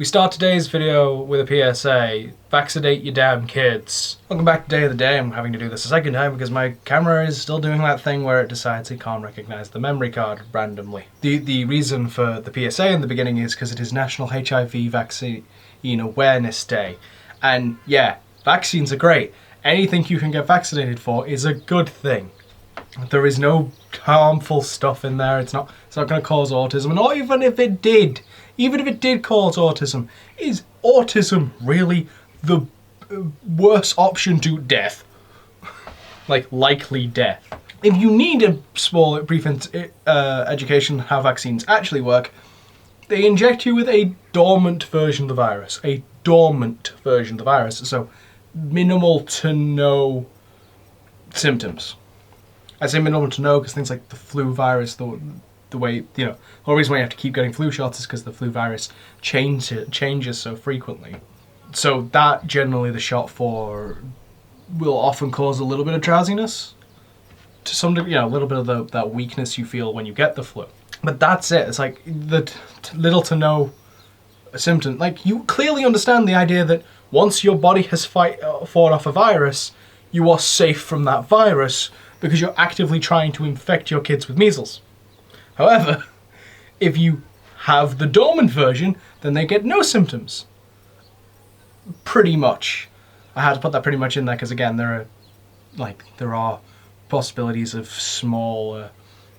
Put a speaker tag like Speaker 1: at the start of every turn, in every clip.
Speaker 1: We start today's video with a PSA. Vaccinate your damn kids. Welcome back to Day of the Day. I'm having to do this a second time because my camera is still doing that thing where it decides it can't recognize the memory card randomly. The reason for the PSA in the beginning is because it is National HIV Vaccine Awareness Day. And yeah, vaccines are great. Anything you can get vaccinated for is a good thing. There is no harmful stuff in there. It's not going to cause autism. And even if it did cause autism, is autism really the worst option to death? Like, likely death. If you need a small brief education on how vaccines actually work, they inject you with a dormant version of the virus. A dormant version of the virus. So minimal to no symptoms. I say minimal to no because things like the flu virus, the way, the whole reason why you have to keep getting flu shots is because the flu virus changes so frequently. So that generally the shot for will often cause a little bit of drowsiness. To some degree, a little bit of that weakness you feel when you get the flu. But that's it. It's like the little to no symptom. Like, you clearly understand the idea that once your body has fought off a virus, you are safe from that virus because you're actively trying to infect your kids with measles. However, if you have the dormant version, then they get no symptoms. Pretty much. I had to put that pretty much in there because, again, there are possibilities of small,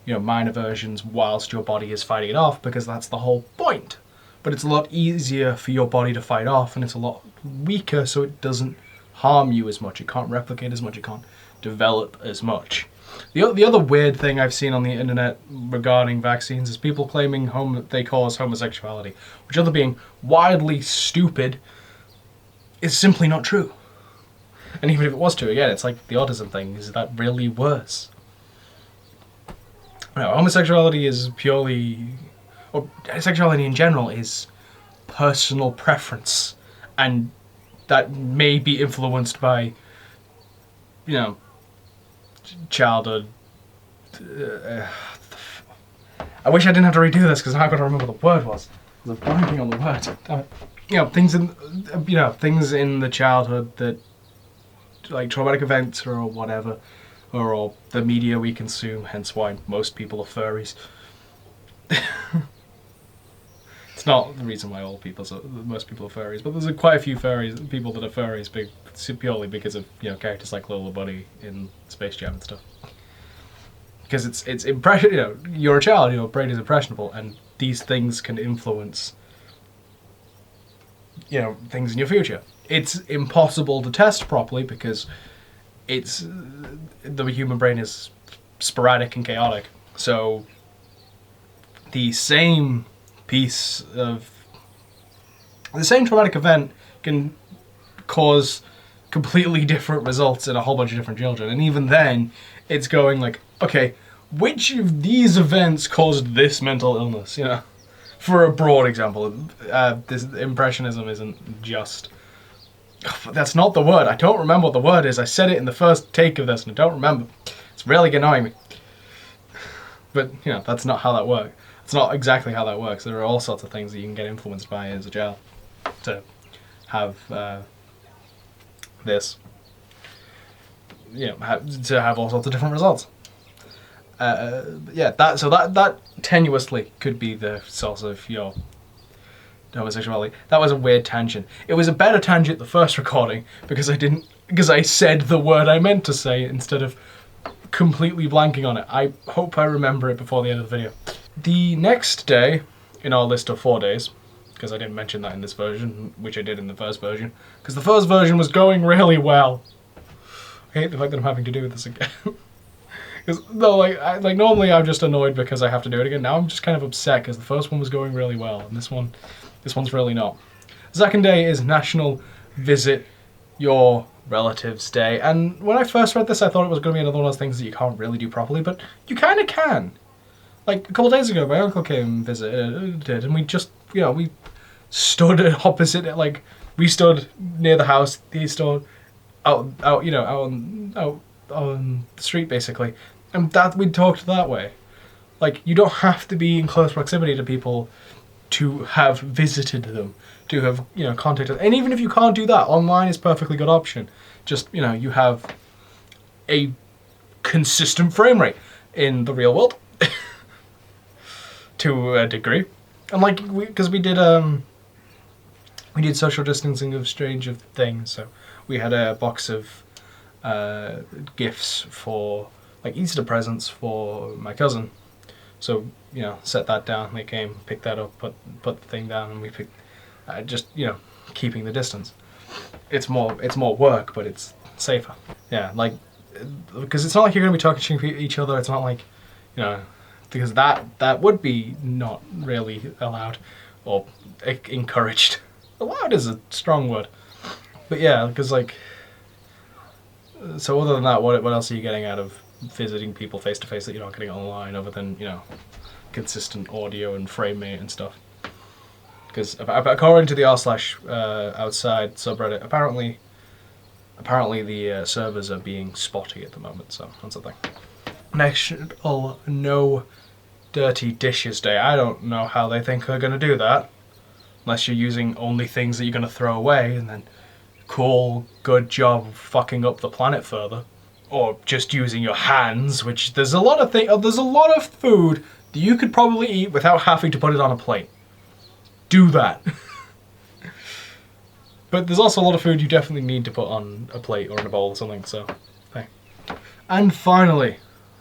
Speaker 1: minor versions whilst your body is fighting it off, because that's the whole point. But it's a lot easier for your body to fight off, and it's a lot weaker, so it doesn't harm you as much. It can't replicate as much. It can't develop as much. The other weird thing I've seen on the internet regarding vaccines is people claiming they cause homosexuality, which, other being wildly stupid, is simply not true. And even if it was true, again, it's like the autism thing. Is that really worse? No, homosexuality is or sexuality in general is personal preference, and that may be influenced by, childhood. I wish I didn't have to redo this because now I've got to remember what the word was. I'm blanking on the word. Things in the childhood that, like traumatic events or whatever, or the media we consume. Hence why most people are furries. It's not the reason why most people are furries, but there's quite a few people that are furries purely because of characters like Lola Bunny in Space Jam and stuff. Because it's impression. You're a child. Your brain is impressionable, and these things can influence things in your future. It's impossible to test properly because the human brain is sporadic and chaotic. So the same traumatic event can cause completely different results in a whole bunch of different children. And even then, it's going like, okay, which of these events caused this mental illness? For a broad example, this impressionism isn't just... That's not the word. I don't remember what the word is. I said it in the first take of this and I don't remember. It's really annoying me. But, that's not how that works. It's not exactly how that works. There are all sorts of things that you can get influenced by as a child to have to have all sorts of different results. That tenuously could be the source of your homosexuality. That was a weird tangent. It was a better tangent the first recording because I said the word I meant to say instead of completely blanking on it. I hope I remember it before the end of the video. The next day in our list of 4 days, because I didn't mention that in this version, which I did in the first version, because the first version was going really well. I hate the fact that I'm having to do this again. Because normally I'm just annoyed because I have to do it again. Now I'm just kind of upset because the first one was going really well, and this one's really not. The second day is National Visit Your Relatives Day, and when I first read this I thought it was going to be another one of those things that you can't really do properly, but you kind of can. Like, a couple of days ago my uncle came and visited, and we just, we stood opposite it, like, we stood near the house, he stood out on the street basically, and that we talked that way. Like, you don't have to be in close proximity to people to have visited them, to have, you know, contacted. And even if you can't do that, online is a perfectly good option. Just, you know, you have a consistent frame rate in the real world to a degree. And like, because we did social distancing of Stranger Things, so we had a box of gifts for, like, Easter presents for my cousin. So, you know, set that down. They came, picked that up, put the thing down, and we picked. Just, you know, keeping the distance. It's more work, but it's safer. Yeah, like, because it's not like you're going to be talking to each other. It's not like, you know, because that would be not really allowed or encouraged. Allowed is a strong word. But yeah, because like, so other than that, what else are you getting out of visiting people face to face that you're not getting online, other than, you know, consistent audio and frame rate and stuff? Because according to the r/outside subreddit, apparently the servers are being spotty at the moment, so that's a thing. National No Dirty Dishes Day. I don't know how they think they're going to do that, unless you're using only things that you're going to throw away, and then cool, good job fucking up the planet further. Or just using your hands, which there's a lot of food that you could probably eat without having to put it on a plate. Do that. But there's also a lot of food you definitely need to put on a plate or in a bowl or something, so hey. And finally,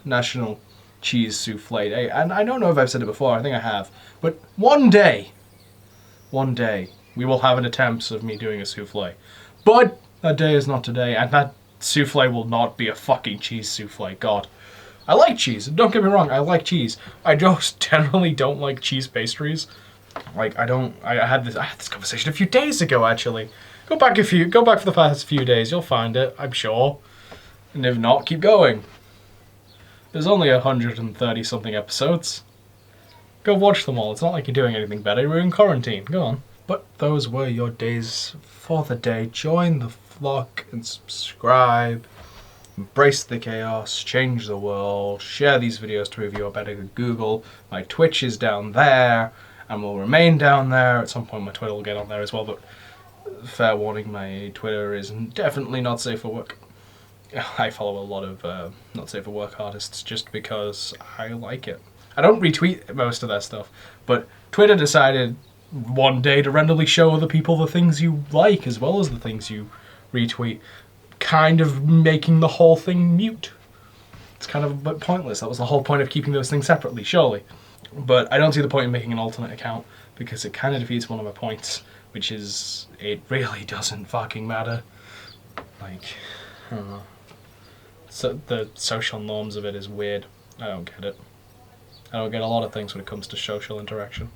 Speaker 1: National Cheese Souffle Day. And I don't know if I've said it before, I think I have, but one day, we will have an attempt of me doing a souffle. But that day is not today, and that souffle will not be a fucking cheese souffle. God. I like cheese, don't get me wrong, I like cheese. I just generally don't like cheese pastries. Like, I had this conversation a few days ago, actually. Go back for the past few days, you'll find it, I'm sure. And if not, keep going. There's only 130 something episodes. Go watch them all, it's not like you're doing anything better, you're in quarantine, go on. But those were your days for the day. Join the flock and subscribe. Embrace the chaos, change the world, share these videos to review better than Google. My Twitch is down there, and will remain down there. At some point my Twitter will get on there as well, but fair warning, my Twitter is definitely not safe for work. I follow a lot of not safe for work artists just because I like it. I don't retweet most of their stuff, but Twitter decided one day to randomly show other people the things you like as well as the things you retweet, kind of making the whole thing mute. It's kind of a bit pointless. That was the whole point of keeping those things separately, surely. But I don't see the point in making an alternate account because it kind of defeats one of my points, which is it really doesn't fucking matter. Like, I don't know. So the social norms of it is weird. I don't get it. I don't get a lot of things when it comes to social interaction.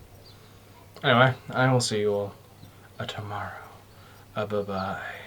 Speaker 1: Anyway, I will see you all tomorrow. Bye-bye.